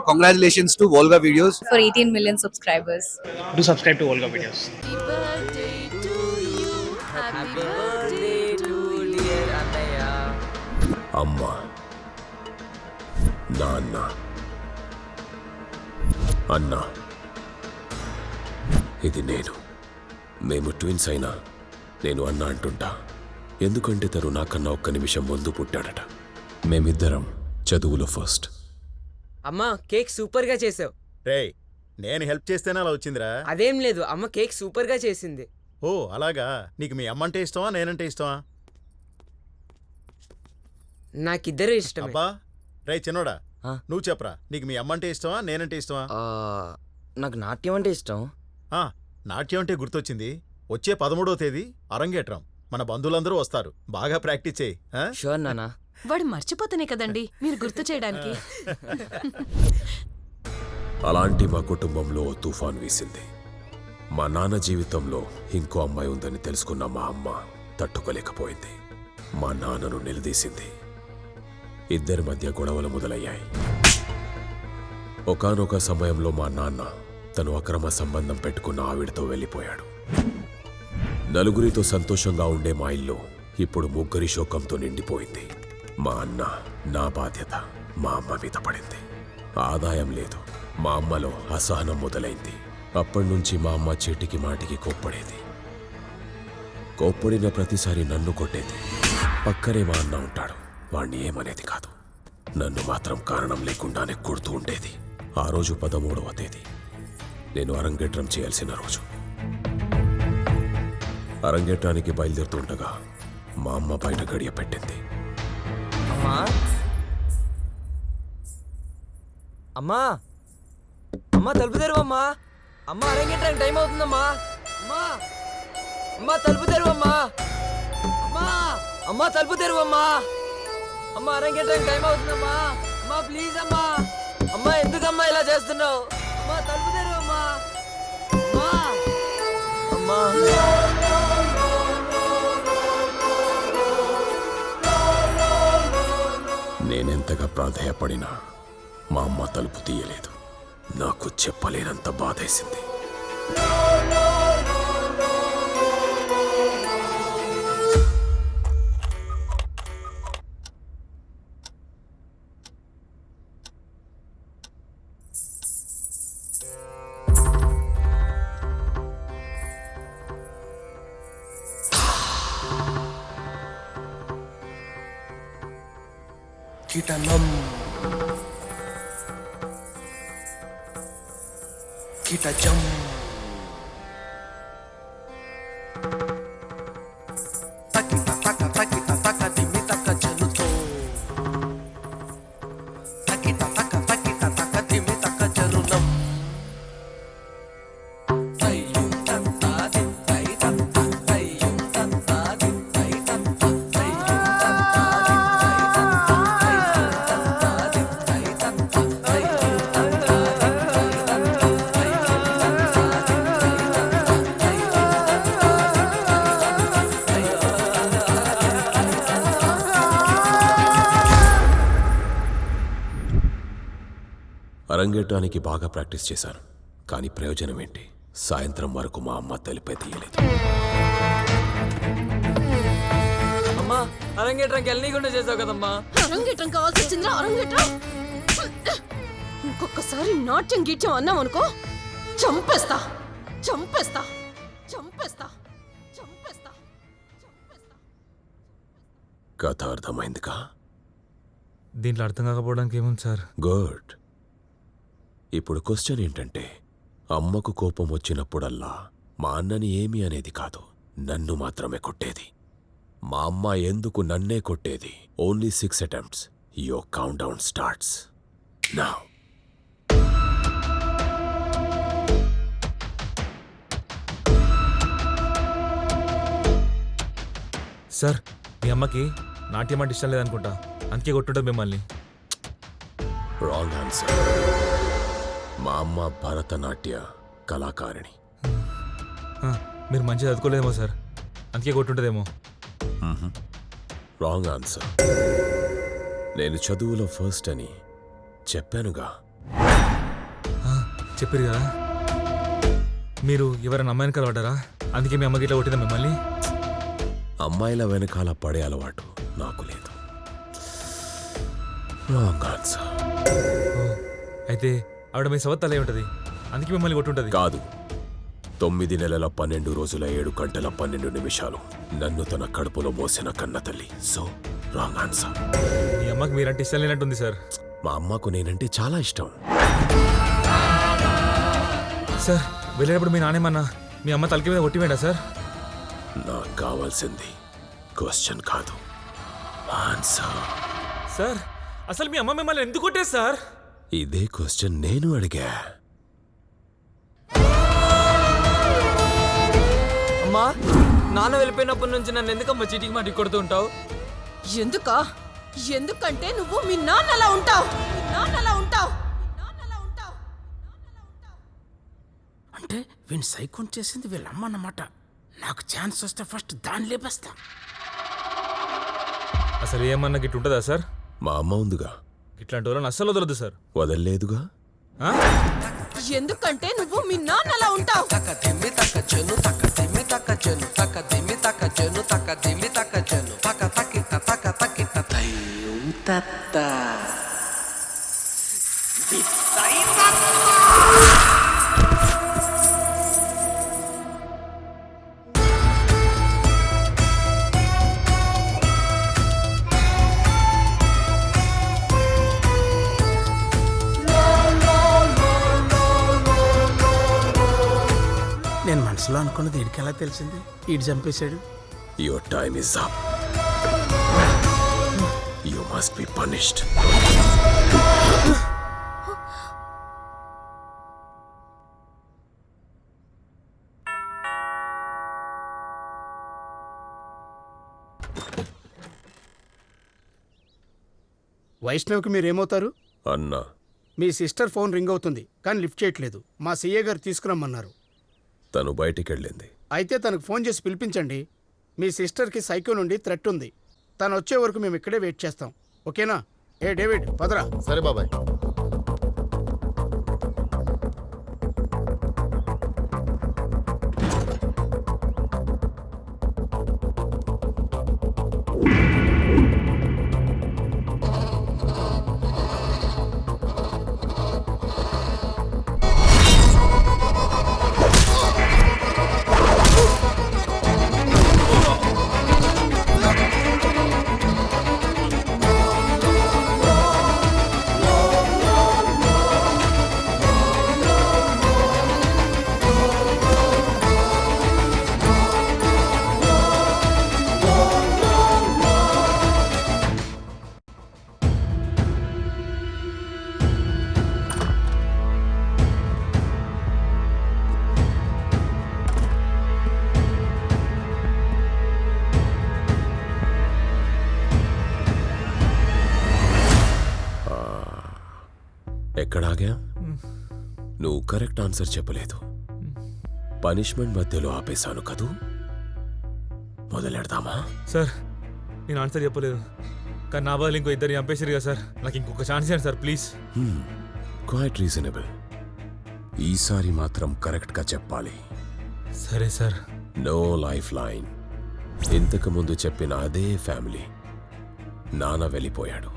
congratulations to Volga Videos for 18 million subscribers. Do subscribe to Volga Videos. Happy birthday to you. Happy birthday to dear Anaya. అమ్మ, నాన్న, అన్న, ఇది నేను. మేము twins అయినా నేను అన్న అంటుంటా, ఎందుకంటే తను నాకన్నా ఒక్క నిమిషం ముందు పుట్టాడట. మేమిద్దరం చదువులో ఫస్ట్. అమ్మా కేక్ సూపర్ గా చేసావు. రేయ్, నేను హెల్ప్ చేస్తేనే అలా వచ్చిందిరా. అదేం లేదు, అమ్మ కేక్ సూపర్ గా చేసింది. ఓ అలాగా. నీకు మీ అమ్మంటే ఇష్టమా నేనంటే ఇష్టమా? నాకిద్దరు ఇష్టమే. అబ్బా రేయ్ చిన్నోడా, ఆ? నువ్వు చెప్పరా, నీకు మీ అమ్మంటే ఇష్టమా నేనంటే ఇష్టమా? నాకు నాట్యం అంటే ఇష్టం. నాట్యం అంటే గుర్తొచ్చింది. వచ్చే 13వ తేదీ అరంగేట్రం. మన బంధువులందరూ వస్తారు. బాగా ప్రాక్టీస్ చేయి. షూర్ నానా. వాడు మర్చిపోతేనే కదండి మీరు గుర్తు చేయడానికి. అలాంటి మా కుటుంబంలో ఓ తుఫాన్ వీసింది. మా నాన్న జీవితంలో ఇంకో అమ్మాయి ఉందని తెలుసుకున్న మా అమ్మ తట్టుకోలేకపోయింది. మా నాన్నను నిలదీసింది. ఇద్దరి మధ్య గొడవలు మొదలయ్యాయి. ఒకానొక సమయంలో మా నాన్న తను అక్రమ సంబంధం పెట్టుకున్న ఆవిడతో వెళ్ళిపోయాడు. నలుగురితో సంతోషంగా ఉండే మా ఇల్లు ఇప్పుడు ముగ్గురి శోకంతో నిండిపోయింది. మా అన్న, నా బాధ్యత మా అమ్మ మీద పడింది. ఆదాయం లేదు. మా అమ్మలో అసహనం మొదలైంది. అప్పటినుంచి మా అమ్మ చీటికి మాటికి కోప్పడేది. కోప్పడిన ప్రతిసారి నన్ను కొట్టేది. పక్కనే మా అన్న ఉంటాడు, వాణ్ణి ఏమనేది కాదు. నన్ను మాత్రం కారణం లేకుండానే కొడుతూ ఉండేది. ఆ రోజు 13వ తేదీ నేను అరంగేట్రం చేయాల్సిన రోజు. అరంగేట్రానికి బయలుదేరుతుండగా మా అమ్మ బయట గడియ పెట్టింది. అమ్మా, అమ్మా, అమ్మా తలుపు తెరువమ్మా. అమ్మా అరంగేట్రానికి టైం అవుతుందమ్మా. అమ్మా, అమ్మా తలుపు తెరువమ్మా. అమ్మా, అమ్మా తలుపు తెరువమ్మా. అమ్మా అరంగేట్రానికి టైం అవుతుందమ్మా. అమ్మా ప్లీజ్ అమ్మా. అమ్మా ఎందుకమ్మా ఇలా చేస్తున్నావు? అమ్మా తలుపు తెరువమ్మా. అమ్మా, అమ్మా. నేనెంతగా ప్రాధేయపడినా మా అమ్మ తలుపు తీయలేదు. నాకు చెప్పలేనంత బాధేసింది. కిటనం కిటజం తకిట తక తకిట తక దిమి తక జలుతో తకిట తక తకిట తక దిమి తక జరునం తయ్యం తంతా దిం తై తంతా తయ్యం తంతా దిం తై తంతా తయ్యం తంతా దిం తై తంతా తయ్యం తంతా దిం తై తంతా తయ్యం తంతా దిం తై తంతా తయ్యం తంతా దిం తై అరంగేట్రానికి బాగా ప్రాక్టీస్ చేశాను. కానీ ప్రయోజనం ఏంటి? సాయంత్రం వరకు మా అమ్మ తలుపే తీయలేదు. అమ్మా అరంగేట్రానికి వెళ్ళనీకుండా చేసావు కదమ్మా. అరంగేట్రం కావాల్సి వచ్చిందిరా అరంగేట్రం. ఇంకొకసారి నాట్యం గీట్యం అన్నాం అనుకో చంపేస్తా చంపేస్తా చంపేస్తా చంపేస్తా చంపేస్తా. కథ అర్థమైందిగా? దీంట్లో అర్థం కాకపోవడానికి ఏముంది సార్? గుడ్. ఇప్పుడు క్వశ్చన్ ఏంటంటే, అమ్మకు కోపం వచ్చినప్పుడల్లా మా అన్నని ఏమీ అనేది కాదు, నన్ను మాత్రమే కొట్టేది. మా అమ్మ ఎందుకు నన్నే కొట్టేది? Only 6 attempts. Your count down starts now. Sir, మీ అమ్మకి నాట్యం అంటే ఇష్టం లేదనుకుంటా, అందుకే కొట్టుంటుంది మిమ్మల్ని. Wrong answer. మా అమ్మ భరతనాట్య కళాకారిణి. మీరు మంచిగా చదువుకోలేదేమో సార్, అందుకే కొట్టుంటుందేమో. Wrong answer. నేను చదువులో ఫస్ట్ అని చెప్పానుగా. చెప్పారు కదా మీరు ఎవరైనా అమ్మాయిని కలవడ్డారా? అందుకే మీ అమ్మకి ఇట్లా కొట్టిందా మిమ్మల్ని? అమ్మాయిల వెనకాల పడే అలవాటు నాకు లేదు. Wrong answer. అయితే ఆవిడ మీ సవత్ తలే ఉంటుంది, అందుకే మిమ్మల్ని కొట్టుంటది. కాదు. 9 నెలల 12 రోజుల 7 గంటల 12 నిమిషాలు నన్ను తన కడుపులో మోసిన కన్న తల్లి. So wrong answer. మీ అమ్మకి మీరంటే ఇష్టం లేనట్టుంది సార్. మా అమ్మకు నేనంటే చాలా ఇష్టం. సార్ వెళ్ళేటప్పుడు మీ నానేమన్నా మీ అమ్మ తలకి మీద కొట్టివేండా సార్? నాకు కావాల్సింది క్వశ్చన్ కాదు, ఆన్సర్. సార్ అసలు మీ అమ్మ మిమ్మల్ని ఎందుకు కొట్టేది సార్? ఇదే క్వశ్చన్ నేను అడిగా. అమ్మా నాన్న వెళ్ళిపోయినప్పటి నుంచి నన్ను ఎందుకమ్మా చీటికి మాటికి కొడుతూ ఉంటావు? ఎందుకంటే నువ్వు మీ నాన్నలా ఉంటావు. అంటే వీని సైకోన్ చేసింది వీళ్ళమ్మ అన్నమాట. నాకు ఛాన్స్ వస్తే ఫస్ట్ దాన్ని లేపేస్తా. అసలు ఏమన్నా గిట్ల ఉంటుందా సార్? మా అమ్మ ఉందిగా, ఇట్లాంటి వాళ్ళని అస్సలు వదలదు సార్. వదల్లేదుగా. ఆ? ఎందుకంటే నువ్వు మీ నాన్నలా ఉంటావు. తక దిమ్మి తక చెను తక దిమ్మి తక చెను తక దిమ్మి తక చెను తక దిమ్మి తక చెను తక తకిట తక తకిట తయ్యం తత్త నేను మనసులో అనుకున్నది వీడికి ఎలా తెలిసింది? వీడు చంపేశాడు. Your time is up. You must be punished. వైష్ణవ్కి మీరేమవుతారు? అన్నా, మీ సిస్టర్ ఫోన్ రింగ్ అవుతుంది కానీ లిఫ్ట్ చేయట్లేదు. మా సీఏ గారు తీసుకురమ్మన్నారు. తను బయటికెళ్ళింది. అయితే తనకు ఫోన్ చేసి పిలిపించండి. మీ సిస్టర్కి సైకో నుండి థ్రెట్ ఉంది. తను వచ్చే వరకు మేము ఇక్కడే వెయిట్ చేస్తాం. ఓకేనా? ఏ డేవిడ్ పదరా. సరే బాబాయ్. ఎక్కడాగా? నువ్వు కరెక్ట్ ఆన్సర్ చెప్పలేదు. పనిష్మెంట్ మధ్యలో ఆపేశాను కదూ. మొదలెడదామా? సార్ నేను ఆన్సర్ చెప్పలేదు, కానీ నా బదులు ఇంకో ఇద్దరు చంపేసారు కదా సార్. నాకు ఇంకొక ఛాన్స్ ఇవ్వండి సార్ ప్లీజ్. Quiet reasonable. ఈసారి మాత్రం కరెక్ట్గా చెప్పాలి. సరే సార్. No life line. ఇంతకు ముందు చెప్పిన అదే ఫ్యామిలీ. నాన్న వెళ్ళిపోయాడు,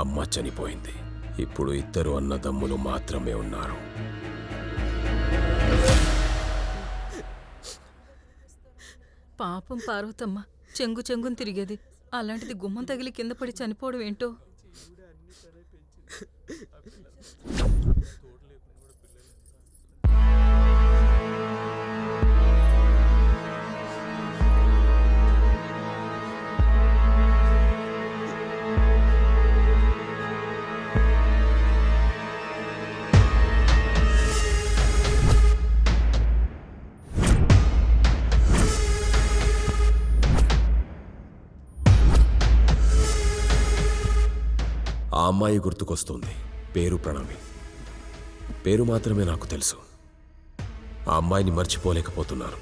అమ్మ చనిపోయింది. ఇప్పుడు ఇద్దరు అన్నదమ్ములు మాత్రమే ఉన్నారు. పాపం పార్వతమ్మ చెంగు చెంగుని తిరిగేది, అలాంటిది గుమ్మం తగిలి కింద పడి చనిపోవడం ఏంటో. ఆ అమ్మాయి గుర్తుకొస్తుంది. పేరు ప్రణవి. పేరు మాత్రమే నాకు తెలుసు. ఆ అమ్మాయిని మర్చిపోలేకపోతున్నాను.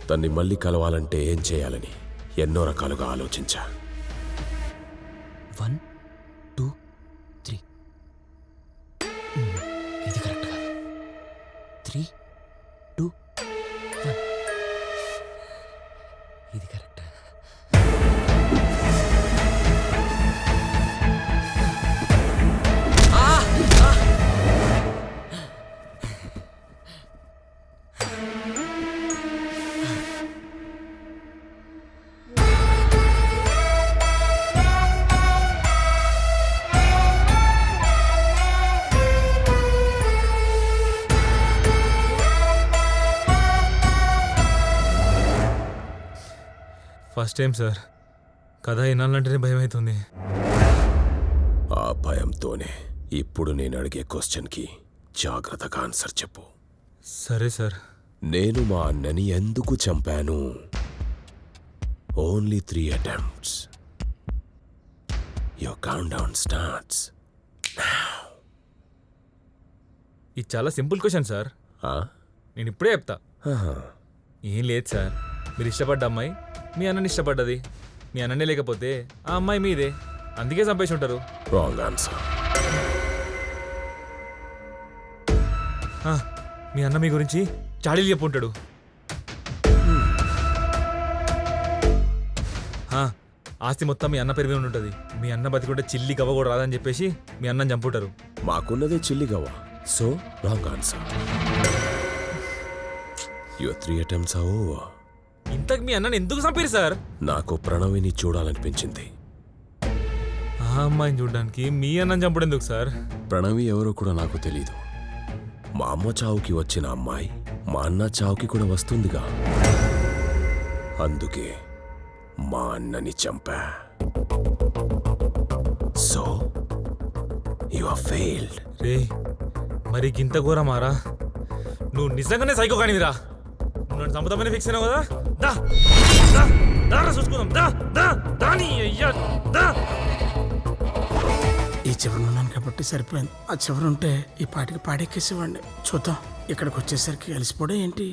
తన్ని మళ్ళీ కలవాలంటే ఏం చేయాలని ఎన్నో రకాలుగా ఆలోచించా. 1 2 3 ఇది కరెక్ట్గా 3, 2, 1. ఇది కరెక్ట్. ఫస్ట్ టైం సార్ కథ వినాలంటేనే భయం అవుతుంది. ఆ భయంతోనే ఇప్పుడు నేను అడిగే క్వశ్చన్కి జాగ్రత్తగా ఆన్సర్ చెప్పు. సరే సార్. నేను మా అన్నని ఎందుకు చంపాను? Only 3 attempts. Your count down starts. ఇది చాలా సింపుల్ క్వశ్చన్ సార్. నేను ఇప్పుడే చెప్తా. ఏం లేదు సార్, మీరు ఇష్టపడ్డ అమ్మాయి మీ అన్నని ఇష్టపడ్డది. మీ అన్ననే లేకపోతే ఆ అమ్మాయి మీదే, అందుకే చంపేసి ఉంటారు. Wrong answer. మీ అన్న మీ గురించి చాడీలు చెప్పుంటాడు. ఆస్తి మొత్తం మీ అన్న పేరు మీద ఉంటుంది. మీ అన్న బతికుంటే చిల్లి గవ్వ కూడా రాదని చెప్పేసి మీ అన్నని చంపుంటారు. మాకున్నదే చిల్లిగవ్వ. So wrong answer. Your 3 attempts are over. ఇంతకు మీ అన్నని ఎందుకు చంపారు సార్? నాకు ప్రణవిని చూడాలనిపించింది. ఆ అమ్మాయిని చూడడానికి మీ అన్నని చంపడం ఎందుకు సార్? ప్రణవి ఎవరో కూడా నాకు తెలీదు. మా అమ్మ చావుకి వచ్చిన అమ్మాయి మా అన్న చావుకి కూడా వస్తుందిగా. అందుకే మా అన్నని చంపా. So you are failed. రే మరి గింత ఘోరమారా? నువ్వు నిజంగానే సైకో కానివిరా. నువ్వు నన్ను చంపుతామని ఫిక్స్ అయినావు కదా. దా దా దారా చూసుకుందాం. దా దా దాని అయ్యా దా. ఈ చివరి ఉన్నాను కాబట్టి సరిపోయింది. ఆ చివరి ఉంటే ఈ పాటికి పాడెక్కేసేవాడిని. చూద్దాం, ఇక్కడికి వచ్చేసరికి కలిసిపోవడం ఏంటి.